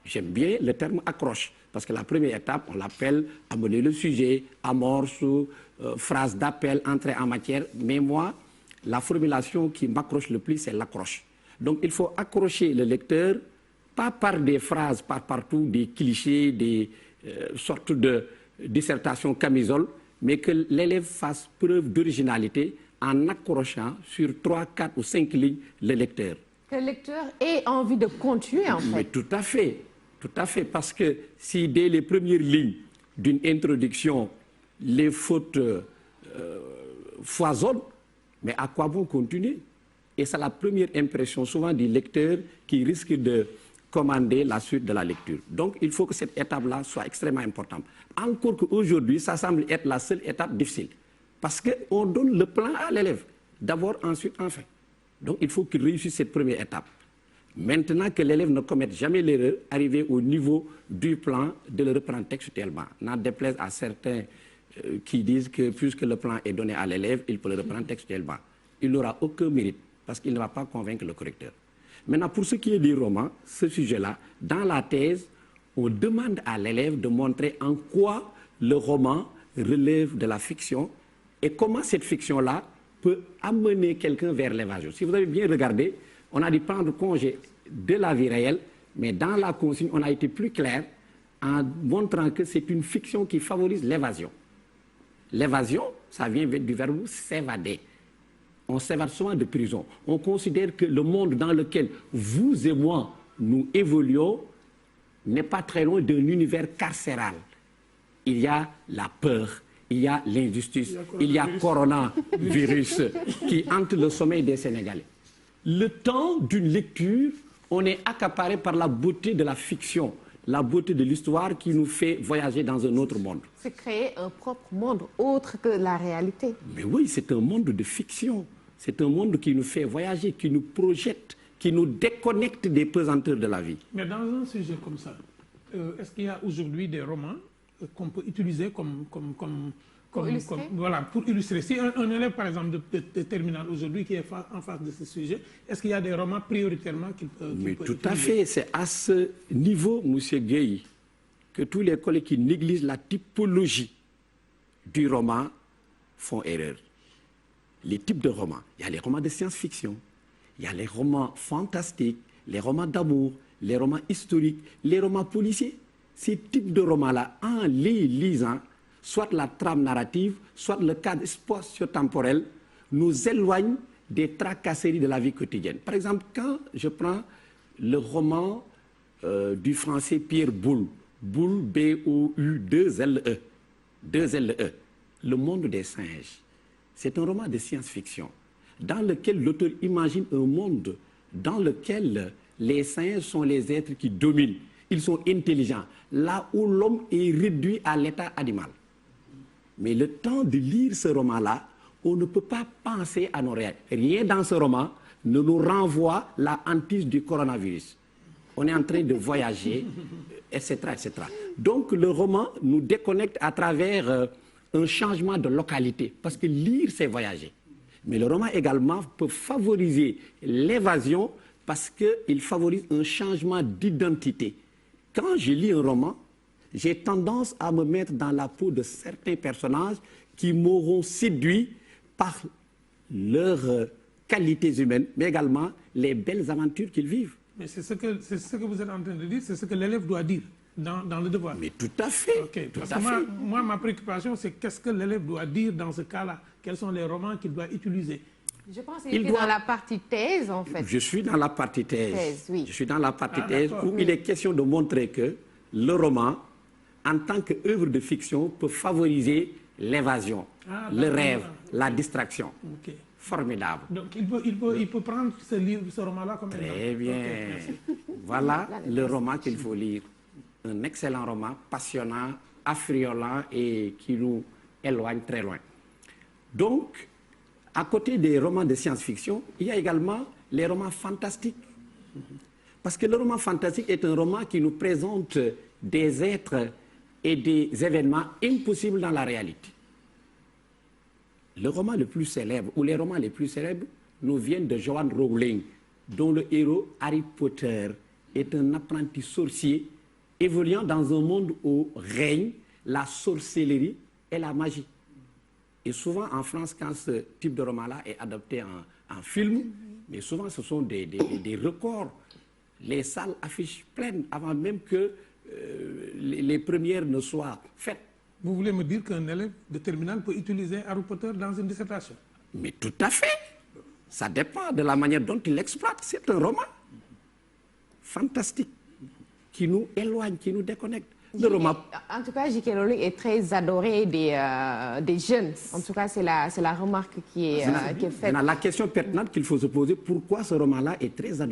J'aime bien le terme accroche, parce que la première étape, on l'appelle amener le sujet, amorce, phrase d'appel, entrée en matière. Mais moi, la formulation qui m'accroche le plus, c'est l'accroche. Donc il faut accrocher le lecteur, pas par des phrases, pas partout, des clichés, des sortes de dissertations camisole, mais que l'élève fasse preuve d'originalité en accrochant sur 3, 4 ou 5 lignes le lecteur. Que le lecteur ait envie de continuer, en fait. Mais tout à fait, parce que si dès les premières lignes d'une introduction, les fautes foisonnent, mais à quoi bon continuer? Et c'est la première impression souvent du lecteur qui risque de commander la suite de la lecture. Donc il faut que cette étape-là soit extrêmement importante. Encore qu'aujourd'hui, ça semble être la seule étape difficile, parce qu'on donne le plan à l'élève, d'abord, ensuite, enfin. Donc il faut qu'il réussisse cette première étape. Maintenant que l'élève ne commette jamais l'erreur, arriver au niveau du plan, de le reprendre textuellement. N'en déplaise à certains qui disent que puisque le plan est donné à l'élève, il peut le reprendre textuellement. Il n'aura aucun mérite parce qu'il ne va pas convaincre le correcteur. Maintenant, pour ce qui est du roman, ce sujet-là, dans la thèse, on demande à l'élève de montrer en quoi le roman relève de la fiction et comment cette fiction-là peut amener quelqu'un vers l'évasion. Si vous avez bien regardé, on a dû prendre congé de la vie réelle, mais dans la consigne, on a été plus clair en montrant que c'est une fiction qui favorise l'évasion. L'évasion, ça vient du verbe s'évader. On s'évade souvent de prison. On considère que le monde dans lequel vous et moi, nous évoluons, n'est pas très loin d'un univers carcéral. Il y a la peur, il y a l'injustice, il y a coronavirus qui hante le sommeil des Sénégalais. Le temps d'une lecture, on est accaparé par la beauté de la fiction, la beauté de l'histoire qui nous fait voyager dans un autre monde. C'est créer un propre monde autre que la réalité. Mais oui, c'est un monde de fiction. C'est un monde qui nous fait voyager, qui nous projette, qui nous déconnecte des pesanteurs de la vie. Mais dans un sujet comme ça, est-ce qu'il y a aujourd'hui des romans qu'on peut utiliser pour illustrer? Si un élève, par exemple, de terminale aujourd'hui qui est en face de ce sujet, est-ce qu'il y a des romans prioritairement qu'il peut Mais peut tout utiliser? à fait. C'est à ce niveau, M. Gueye, que tous les collègues qui négligent la typologie du roman font erreur. Les types de romans. Il y a les romans de science-fiction, il y a les romans fantastiques, les romans d'amour, les romans historiques, les romans policiers. Ces types de romans-là, en les lisant, soit la trame narrative, soit le cadre spatio-temporel, nous éloignent des tracasseries de la vie quotidienne. Par exemple, quand je prends le roman du français Pierre Boulle, Boulle, B-O-U-2-L-E, 2-L-E, Le monde des singes. C'est un roman de science-fiction dans lequel l'auteur imagine un monde dans lequel les singes sont les êtres qui dominent. Ils sont intelligents, là où l'homme est réduit à l'état animal. Mais le temps de lire ce roman-là, on ne peut pas penser à nos réalités. Rien dans ce roman ne nous renvoie la hantise du coronavirus. On est en train de voyager, etc., etc. Donc le roman nous déconnecte à travers un changement de localité, parce que lire, c'est voyager. Mais le roman également peut favoriser l'évasion parce qu'il favorise un changement d'identité. Quand je lis un roman, j'ai tendance à me mettre dans la peau de certains personnages qui m'auront séduit par leurs qualités humaines, mais également les belles aventures qu'ils vivent. Mais c'est ce que vous êtes en train de dire, c'est ce que l'élève doit dire dans le devoir. Mais tout à fait. Okay, tout parce à que fait. moi, ma préoccupation, c'est qu'est-ce que l'élève doit dire dans ce cas-là? Quels sont les romans qu'il doit utiliser? Je pense qu'il est dans la partie thèse, en fait. Je suis dans la partie thèse. Oui. Je suis dans la partie thèse où il est question de montrer que le roman, en tant qu'œuvre de fiction, peut favoriser l'évasion, le rêve, la distraction. Okay. Formidable. Donc il peut prendre ce roman-là comme exemple. Très bien. Okay. Voilà le roman qu'il faut lire. Un excellent roman, passionnant, affriolant et qui nous éloigne très loin. Donc, à côté des romans de science-fiction, il y a également les romans fantastiques. Parce que le roman fantastique est un roman qui nous présente des êtres et des événements impossibles dans la réalité. Le roman le plus célèbre, ou les romans les plus célèbres, nous viennent de Joanne Rowling, dont le héros, Harry Potter, est un apprenti sorcier évoluant dans un monde où règne la sorcellerie et la magie. Et souvent en France, quand ce type de roman-là est adapté en film, mais souvent ce sont des records. Les salles affichent pleines avant même que les premières ne soient faites. Vous voulez me dire qu'un élève de terminale peut utiliser Harry Potter dans une dissertation? Mais tout à fait. Ça dépend de la manière dont il l'exploite. C'est un roman fantastique qui nous éloigne, qui nous déconnecte. Le roman... En tout cas, J.K. Rowling est très adoré des jeunes. En tout cas, c'est la remarque qui est faite. La question pertinente qu'il faut se poser, pourquoi ce roman-là est très adoré?